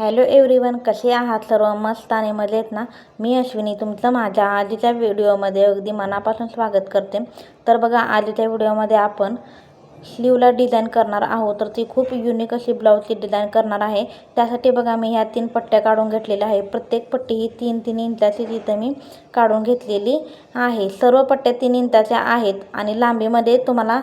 Hello everyone, कसे आहात सर्व? मस्त आणि मजेत ना? मी अश्विनी तुमचं माझ्या आजच्या व्हिडिओमध्ये अगदी मनापासून स्वागत करते. तर बघा, आजच्या व्हिडिओमध्ये आपण स्लीवला डिझाईन करणार आहोत. तर ती खूप युनिक अशी ब्लाऊजची डिझाईन करणार आहे. त्यासाठी बघा, मी ह्या 3 पट्ट्या काढून घेतलेल्या आहे. प्रत्येक पट्टी ही 3-3 इंचाची इथं मी काढून घेतलेली आहे. सर्व पट्ट्या 3 इंचाच्या आहेत आणि लांबीमध्ये तुम्हाला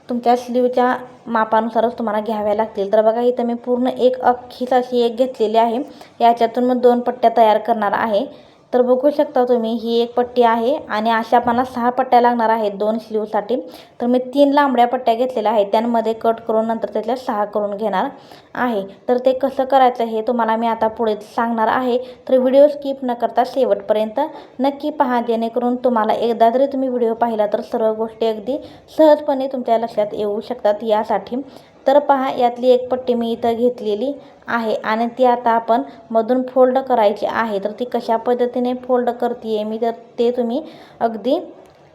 तुमच्या स्लीवच्या मापानुसारच तुम्हाला घ्याव्या लागतील. तर बघा, इथं मी पूर्ण एक अख्खीच अशी एक घेतलेली आहे. याच्यातून मग 2 पट्ट्या तयार करणार आहे. तर बघू शकता तुम्ही, ही एक पट्टी आहे आणि अशा मला 6 पट्ट्या लागणार आहेत 2 स्लीवसाठी. तर मी 3 लांबड्या पट्ट्या घेतलेल्या आहेत, त्यांमध्ये कट करून नंतर त्यातल्या 6 करून घेणार आहे. तर ते कसं करायचं हे तुम्हाला मी आता पुढे सांगणार आहे. तर व्हिडिओ स्किप न करता शेवटपर्यंत नक्की पहा, जेणेकरून तुम्हाला एकदा जरी तुम्ही व्हिडिओ पाहिला तर सर्व गोष्टी अगदी सहजपणे तुमच्या लक्षात येऊ शकतात. यासाठी तर पहा, यातली एक पट्टी मी इथं घेतलेली आहे आणि ती आता आपण मधून फोल्ड करायची आहे. तर ती कशा पद्धतीने फोल्ड करते मी, तर ते तुम्ही अगदी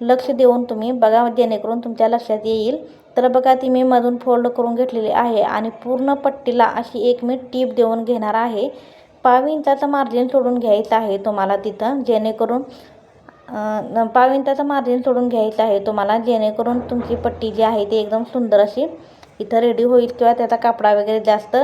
लक्ष देऊन तुम्ही बघा, जेणेकरून तुमच्या लक्षात येईल. तर बघा, ती मी मधून फोल्ड करून घेतलेली आहे आणि पूर्ण पट्टीला अशी एक मी टीप देऊन घेणार आहे. 1/2 इंचाचं मार्जिन सोडून घ्यायचं आहे तुम्हाला तिथं, जेणेकरून 1/2 इंचाचं मार्जिन सोडून घ्यायचं आहे तुम्हाला, जेणेकरून तुमची पट्टी जी आहे ती एकदम सुंदर अशी इथं रेडी होईल. किंवा त्याचा कापडा वगैरे जास्त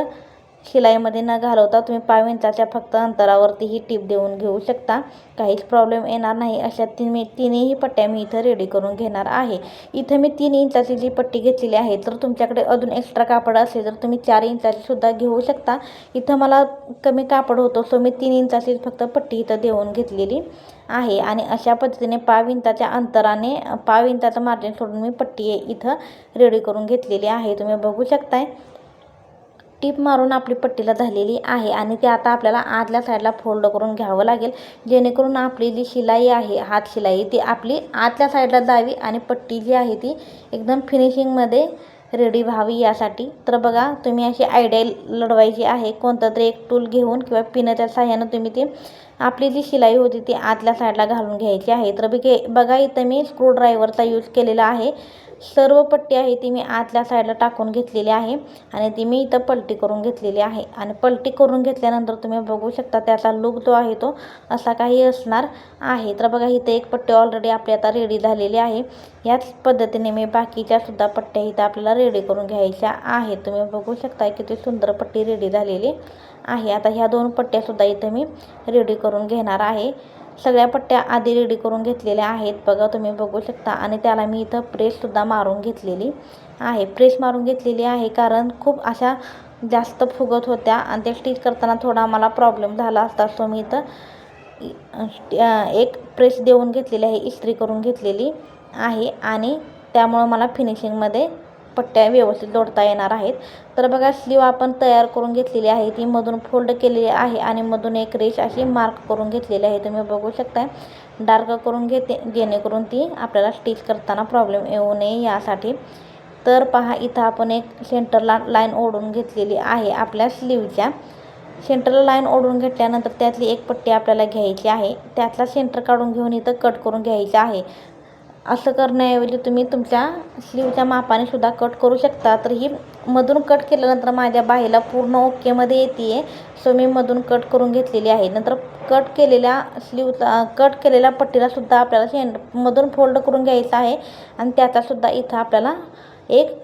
शिलाईमध्ये न घालवता तुम्ही 1/2 इंचाच्या फक्त अंतरावरती ही टीप देऊन घेऊ शकता. काहीच प्रॉब्लेम येणार नाही. अशा तिन्ही पट्ट्या मी इथं रेडी करून घेणार आहे. इथं मी 3 इंचाची जी पट्टी घेतलेली आहे, तर तुमच्याकडे अजून एक्स्ट्रा कापड असेल तर तुम्ही 4 इंचाची सुद्धा घेऊ शकता. इथं मला कमी कापड होतं, सो मी 3 इंचाची फक्त पट्टी इथं देऊन घेतलेली आहे. आणि अशा पद्धतीने 1/2 इंचाच्या अंतराने 1/2 इंचाचं मार्जिन सोडून मी पट्टी इथं रेडी करून घेतलेली आहे. तुम्ही बघू शकताय, टीप मारून आपली पट्टीला झालेली आहे आणि ते आता आपल्याला आतल्या साईडला फोल्ड करून घ्यावं लागेल, जेणेकरून आपली जी शिलाई आहे, हात शिलाई, ती आपली आतल्या साईडला जावी आणि पट्टी जी आहे ती एकदम फिनिशिंगमध्ये रेडी व्हावी यासाठी. तर बघा, तुम्ही अशी आयडिया लढवायची आहे. कोणतं तरी एक टूल घेऊन किंवा पिनाच्या साह्यानं तुम्ही ती आपली जी शिलाई होती ती आतल्या साईडला घालून घ्यायची आहे. तर बघा, इथं मी स्क्रूड्रायव्हरचा यूज केलेला आहे. सर्व पट्टी आहे ती मी आतल्या साईडला टाकून घेतलेली आहे आणि ती मी इथं पलटी करून घेतलेली आहे. आणि पलटी करून घेतल्यानंतर तुम्ही बघू शकता त्याचा लुक जो आहे तो असा काही असणार आहे. तर बघा, इथं एक पट्टी ऑलरेडी आपली आता रेडी झालेली आहे. याच पद्धतीने मी बाकीच्या सुद्धा पट्ट्या इथं आपल्याला रेडी करून घ्यायच्या आहेत. तुम्ही बघू शकता किती सुंदर पट्टी रेडी झालेली आहे. आता ह्या 2 पट्ट्यासुद्धा इथं मी रेडी करून घेणार आहे. सगळ्या पट्ट्या आधी रेडी करून घेतलेल्या आहेत, बघा तुम्ही बघू शकता. आणि त्याला मी इथं प्रेससुद्धा मारून घेतलेली आहे. प्रेस मारून घेतलेली आहे कारण खूप अशा जास्त फुगत होत्या आणि ते स्टिच करताना थोडा मला प्रॉब्लेम झाला असता. सो मी इथं एक प्रेस देऊन घेतलेली आहे, इस्त्री करून घेतलेली आहे आणि त्यामुळं मला फिनिशिंगमध्ये पट्ट्या व्यवस्थित जोडता येणार आहेत. तर बघा, स्लीव आपण तयार करून घेतलेली आहे, ती मधून फोल्ड केलेली आहे आणि मधून एक रेष अशी मार्क करून घेतलेली आहे. तुम्ही बघू शकता, डार्क करून घेते, जेणेकरून ती आपल्याला स्टिच करताना प्रॉब्लेम येऊ नये यासाठी. तर पहा, इथं आपण एक सेंटरला लाईन ओढून घेतलेली आहे. आपल्या स्लीवच्या सेंटरला लाईन ओढून घेतल्यानंतर त्यातली एक पट्टी आपल्याला घ्यायची आहे. त्यातला सेंटर काढून घेऊन इथं कट करून घ्यायचं आहे. असं करण्याऐवजी तुम्ही तुमच्या स्लीवच्या मापाने सुद्धा कट करू शकता. तर ही मधून कट केल्यानंतर माझ्या बाहीला पूर्ण ओकेमध्ये येते आहे, सो मी मधून कट करून घेतलेली आहे. नंतर कट केलेल्या पट्टीला सुद्धा आपल्याला मधून फोल्ड करून घ्यायचं आहे आणि त्याचासुद्धा इथं आपल्याला एक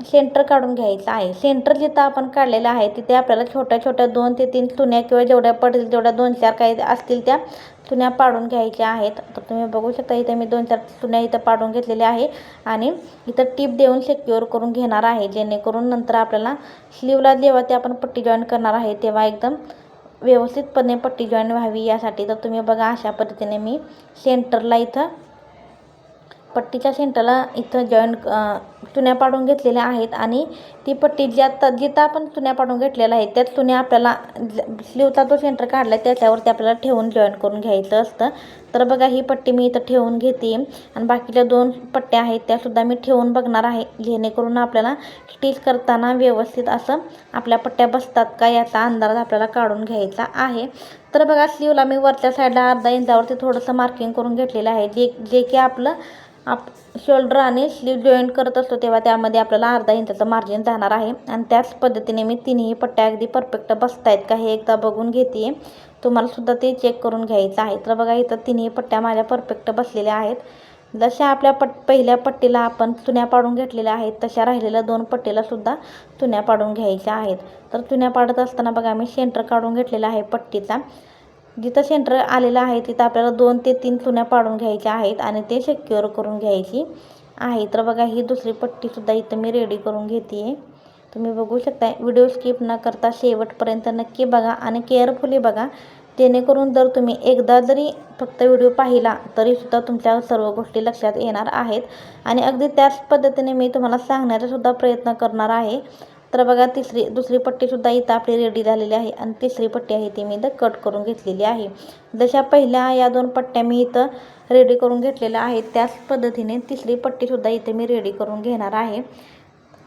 सेंटर काढून घ्यायचं आहे. सेंटर जिथं आपण काढलेलं आहे तिथे आपल्याला छोट्या छोट्या 2 ते 3 चुन्या किंवा जेवढ्या पडतील तेवढ्या 2-4 काही असतील त्या चुन्या पाडून घ्यायच्या आहेत. तर तुम्ही बघू शकता, इथे मी 2-4 चुन्या इथं पाडून घेतलेल्या आहे आणि इथं टीप देऊन सिक्युअर करून घेणार आहे, जेणेकरून नंतर आपल्याला स्लीवला जेव्हा ते आपण पट्टी जॉईन करणार आहे तेव्हा एकदम व्यवस्थितपणे पट्टी जॉईन व्हावी यासाठी. तर तुम्ही बघा, अशा पद्धतीने मी सेंटरला इथं पट्टीच्या सेंटरला इथं चुन्या पाडून घेतलेल्या आहेत आणि ती पट्टी जिथं आपण चुन्या पाडून घेतलेल्या आहेत त्याच चुन्या आपल्याला स्लीवचा जो सेंटर काढला आहे त्याच्यावरती आपल्याला ठेवून जॉईन करून घ्यायचं असतं. तर बघा, ही पट्टी मी इथं ठेवून घेते आणि बाकीच्या 2 पट्ट्या आहेत त्यासुद्धा मी ठेवून बघणार आहे, जेणेकरून आपल्याला स्टिच करताना व्यवस्थित असं आपल्या पट्ट्या बसतात का याचा अंदाज आपल्याला काढून घ्यायचा आहे. तर बघा, स्लीवला मी वरच्या साईडला अर्धा इंचावरती थोडंसं मार्किंग करून घेतलेलं आहे, जे की आपलं शोल्डर आणि स्लीव जॉईंट करत असतो तेव्हा त्यामध्ये आपल्याला अर्धा इंचाचं मार्जिन जाणार आहे. आणि त्याच पद्धतीने मी तिन्ही पट्ट्या अगदी परफेक्ट बसत आहेत का हे एकदा बघून घेते. तुम्हाला सुद्धा ते चेक करून घ्यायचं आहे. तर बघा इथं तिन्ही पट्ट्या माझ्या परफेक्ट बसलेल्या आहेत. जशा आपल्या पहिल्या पट्टीला आपण चुन्या पाडून घेतलेल्या आहेत तशा राहिलेल्या 2 पट्टीला सुद्धा चुन्या पाडून घ्यायच्या आहेत. तर चुन्या पाडत असताना बघा मी सेंटर काढून घेतलेला आहे पट्टीचा. जिथं सेंटर आलेलं आहे तिथं आपल्याला 2 ते 3 चुन्या पाडून घ्यायच्या आहेत आणि ते सिक्युअर करून घ्यायची आहे. तर बघा ही दुसरी पट्टीसुद्धा इथं मी रेडी करून घेते आहे. तुम्ही बघू शकता. व्हिडिओ स्किप न करता शेवटपर्यंत नक्की बघा आणि केअरफुली बघा, जेणेकरून जर तुम्ही एकदा जरी फक्त व्हिडिओ पाहिला तरीसुद्धा तुमच्या सर्व गोष्टी लक्षात येणार आहेत आणि अगदी त्याच पद्धतीने मी तुम्हाला सांगण्याचा सुद्धा प्रयत्न करणार आहे. तर बघा दुसरी पट्टीसुद्धा इथं आपली रेडी झालेली आहे आणि तिसरी पट्टी आहे ती मी इथं कट करून घेतलेली आहे. जशा पहिल्या या 2 पट्ट्या मी इथं रेडी करून घेतलेल्या आहेत त्याच पद्धतीने तिसरी पट्टीसुद्धा इथे मी रेडी करून घेणार आहे.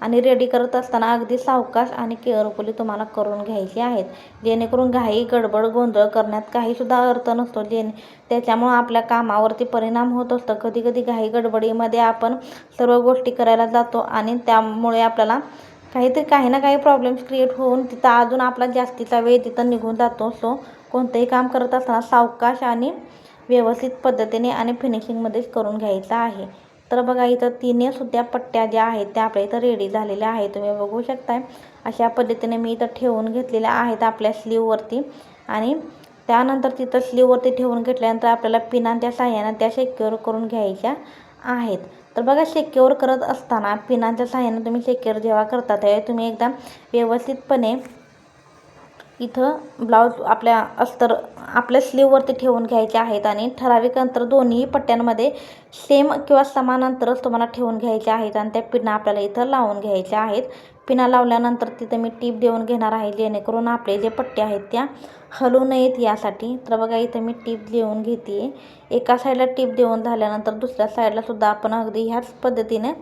आणि रेडी करत असताना अगदी सावकाश आणि केअरफुली तुम्हाला करून घ्यायचे आहेत, जेणेकरून घाई गडबड गोंधळ करण्यात काहीसुद्धा अर्थ नसतो. त्याच्यामुळं आपल्या कामावरती परिणाम होत असतो. कधी कधी घाई गडबडीमध्ये आपण सर्व गोष्टी करायला जातो आणि त्यामुळे आपल्याला काही ना काही प्रॉब्लेम्स क्रिएट होऊन तिथं अजून आपला जास्तीचा वेळ तिथं निघून जातो. सो कोणतंही काम करत असताना सावकाश आणि व्यवस्थित पद्धतीने आणि फिनिशिंगमध्येच करून घ्यायचं आहे. तर बघा इथं तिन्ही सुद्धा पट्ट्या ज्या आहेत त्या आपल्या इथं रेडी झालेल्या आहेत. तुम्ही बघू शकताय अशा पद्धतीने मी इथं ठेवून घेतलेल्या आहेत आपल्या स्लीववरती. आणि त्यानंतर तिथं स्लीववरती ठेवून घेतल्यानंतर आपल्याला पिनांच्या साह्यानं त्या सिक्युअर करून घ्यायच्या आहेत. तर बघा सिक्युअर करत असताना पिनांच्या साह्यानं तुम्ही सिक्युअर जेव्हा करता तेव्हा तुम्ही एकदा व्यवस्थितपणे इथं ब्लाऊज आपल्या स्लीववरती ठेवून घ्यायचे आहेत आणि ठराविक अंतर दोन्ही पट्ट्यांमध्ये सेम किंवा समान अंतरच तुम्हाला ठेवून घ्यायचे आहेत आणि त्या पिना आपल्याला इथं लावून घ्यायच्या आहेत. पिना लावल्यानंतर तिथं मी टीप देऊन घेणार आहे, जेणेकरून आपले जे पट्ट्या आहेत त्या हलू नयेत यासाठी. तर बघा इथं मी टीप देऊन घेते. एका साईडला टीप देऊन झाल्यानंतर दुसऱ्या साईडला सुद्धा आपण अगदी ह्याच पद्धतीने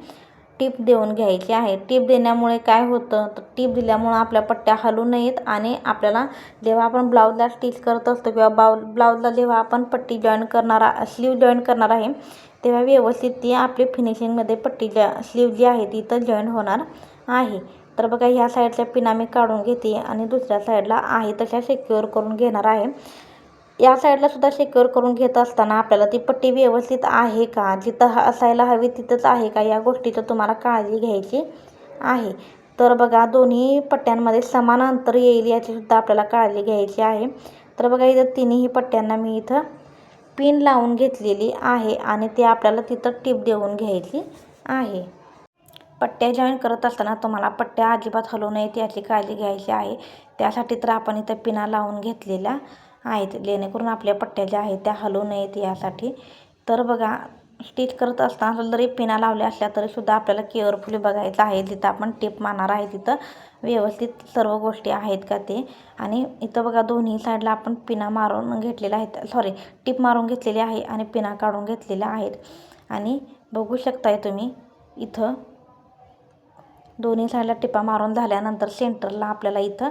टीप देऊन घ्यायची आहे. टीप देण्यामुळे काय होतं तर टीप दिल्यामुळं आपल्या पट्ट्या हलू नयेत आणि आपल्याला जेव्हा आपण ब्लाऊजला स्टिच करत असतो किंवा ब्लाऊजला जेव्हा आपण पट्टी स्लीव जॉईन करणार आहे तेव्हा व्यवस्थित ती आपली फिनिशिंगमध्ये स्लीव जी आहे ती इथं जॉईन होणार आहे. तर बघा ह्या साईडच्या पिना मी काढून घेते आणि दुसऱ्या साईडला आहे तशा सिक्युअर करून घेणार आहे. या साईडला सुद्धा सिक्युअर करून घेत असताना आपल्याला ती पट्टी व्यवस्थित आहे का, जिथं असायला हवी तिथंच आहे का, या गोष्टीचं तुम्हाला काळजी घ्यायची आहे. तर बघा दोन्ही पट्ट्यांमध्ये समान अंतर येईल याची सुद्धा आपल्याला काळजी घ्यायची आहे. तर बघा इथं तिन्ही पट्ट्यांना मी इथं पिन लावून घेतलेली आहे आणि ते आपल्याला तिथं टीप देऊन घ्यायची आहे. पट्ट्या जॉईन करत असताना तुम्हाला पट्ट्या अजिबात हलवू नयेत याची काळजी घ्यायची आहे. त्यासाठी तर आपण इथं पिना लावून घेतलेल्या आहेत, जेणेकरून आपल्या पट्ट्या ज्या आहेत त्या हलवू नयेत यासाठी. तर बघा स्टिच करत असताना जरी पिना लावल्या असल्या तरीसुद्धा आपल्याला केअरफुली बघायचं आहे. जिथं आपण टीप मारणार आहे तिथं व्यवस्थित सर्व गोष्टी आहेत का ते. आणि इथं बघा दोन्ही साईडला आपण पिना मारून घेतलेल्या आहेत, टीप मारून घेतलेली आहे आणि पिना काढून घेतलेल्या आहेत. आणि बघू शकताय तुम्ही इथं दोन्ही साईडला टिपा मारून झाल्यानंतर सेंटरला आपल्याला इथं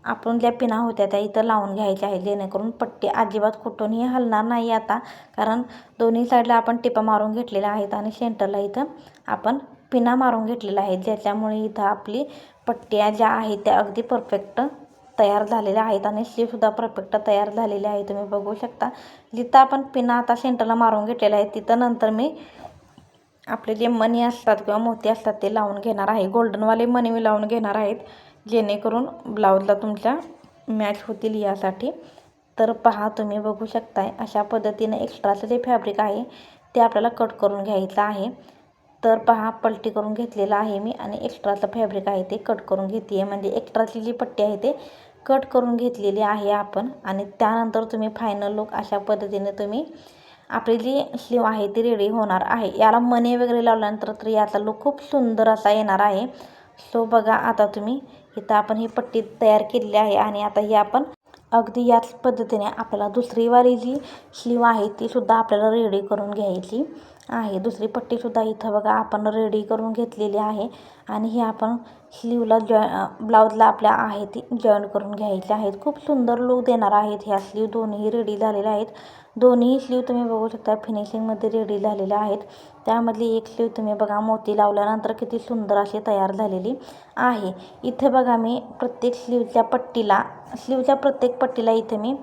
आपण ज्या पिना होत्या त्या इथं लावून घ्यायच्या आहेत, जेणेकरून पट्टी अजिबात कुठूनही हलणार नाही आता, कारण दोन्ही साईडला आपण टिपा मारून घेतलेल्या आहेत आणि सेंटरला इथं आपण पिना मारून घेतलेल्या आहेत, ज्याच्यामुळे इथं आपली पट्ट्या ज्या आहेत त्या अगदी परफेक्ट तयार झालेल्या आहेत आणि स्लीवसुद्धा परफेक्ट तयार झालेली आहे. तुम्ही बघू शकता जिथं आपण पिना आता सेंटरला मारून घेतलेल्या आहेत तिथं नंतर मी आपले जे मणी असतात किंवा मोती असतात ते लावून घेणार आहे. गोल्डनवाले मणी मी लावून घेणार आहेत, जेणेकरून ब्लाऊजला तुमच्या मॅच होतील यासाठी. तर पहा तुम्ही बघू शकताय अशा पद्धतीने एक्स्ट्राचं जे फॅब्रिक आहे ते आपल्याला कट करून घ्यायचं आहे. तर पहा पलटी करून घेतलेलं आहे मी आणि एक्स्ट्राचं फॅब्रिक आहे ते कट करून घेते आहे, म्हणजे एक्स्ट्राची जी पट्टी आहे ते कट करून घेतलेली आहे आपण. आणि त्यानंतर तुम्ही फायनल लुक अशा पद्धतीने तुम्ही आपली जी स्लीव आहे ती रेडी होणार आहे. याला मणी वगैरे लावल्यानंतर तर याचा लुक खूप सुंदर असा येणार आहे. सो बघा आता तुम्ही इथं आपण ही पट्टी तयार केलेली आहे आणि आता ही आपण अगदी याच पद्धतीने आपल्याला दुसरी वाली जी स्लीव आहे ती सुद्धा आपल्याला रेडी करून घ्यायची आहे. दुसरी पट्टीसुद्धा इथं बघा आपण रेडी करून घेतलेली आहे आणि ही आपण स्लीवला ब्लाऊजला आपल्या आहे ती जॉईन करून घ्यायची आहेत. खूप सुंदर लूक देणार आहेत ह्या स्लीव. दोन्ही रेडी झालेल्या आहेत. दोन्ही स्लीव तुम्ही बघू शकता फिनिशिंगमध्ये रेडी झालेल्या आहेत. त्यामधली एक स्लीव तुम्ही बघा मोती लावल्यानंतर किती सुंदर अशी तयार झालेली आहे. इथे बघा मी प्रत्येक स्लीवच्या प्रत्येक पट्टीला इथे मी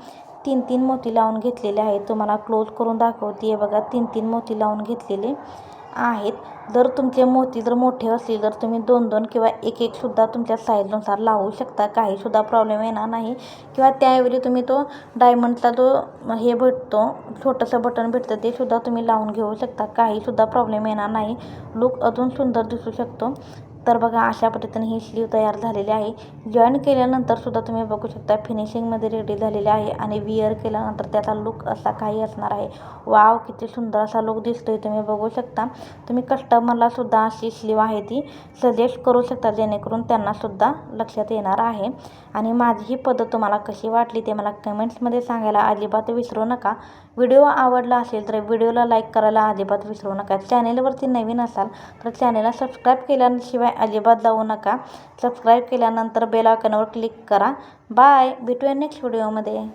3-3 मोती लावून घेतलेले आहेत. तुम्हाला क्लोज करून दाखवते बघा 3-3 मोती लावून घेतलेले आहेत. जर तुमचे मोती जर मोठे असतील तर तुम्ही 2-2 किंवा 1-1 सुद्धा तुमच्या साईजनुसार लावू शकता. काहीसुद्धा प्रॉब्लेम येणार नाही. किंवा त्याऐवजी तुम्ही तो डायमंडचा जो हे भेटतो छोटंसं बटन भेटतं ते सुद्धा तुम्ही लावून घेऊ शकता. काहीसुद्धा प्रॉब्लेम येणार नाही. लूक अजून सुंदर दिसू शकतो. तर बघा अशा पद्धतीने ही स्लीव तयार झालेली आहे. जॉईन केल्यानंतर सुद्धा तुम्ही बघू शकता फिनिशिंगमध्ये रेडी झालेली आहे आणि विअर केल्यानंतर त्याचा लूक असा काही असणार आहे. वाव, किती सुंदर असा लूक दिसतोय तुम्ही बघू शकता. तुम्ही कस्टमरला सुद्धा अशी स्लीव आहे ती सजेस्ट करू शकता जेणेकरून त्यांनासुद्धा लक्षात येणार आहे. आणि माझी ही पद्धत तुम्हाला कशी वाटली ते मला कमेंट्समध्ये सांगायला अजिबात विसरू नका. व्हिडिओ आवडला असेल तर व्हिडिओला लाईक करायला अजिबात विसरू नका. चॅनेलवरती नवीन असाल तर चॅनेलला सबस्क्राईब केल्याशिवाय अजिबात जाऊ नका. सबस्क्राईब केल्यानंतर बेल आयकॉनवर क्लिक करा. बाय, भेटूया नेक्स्ट व्हिडिओमध्ये.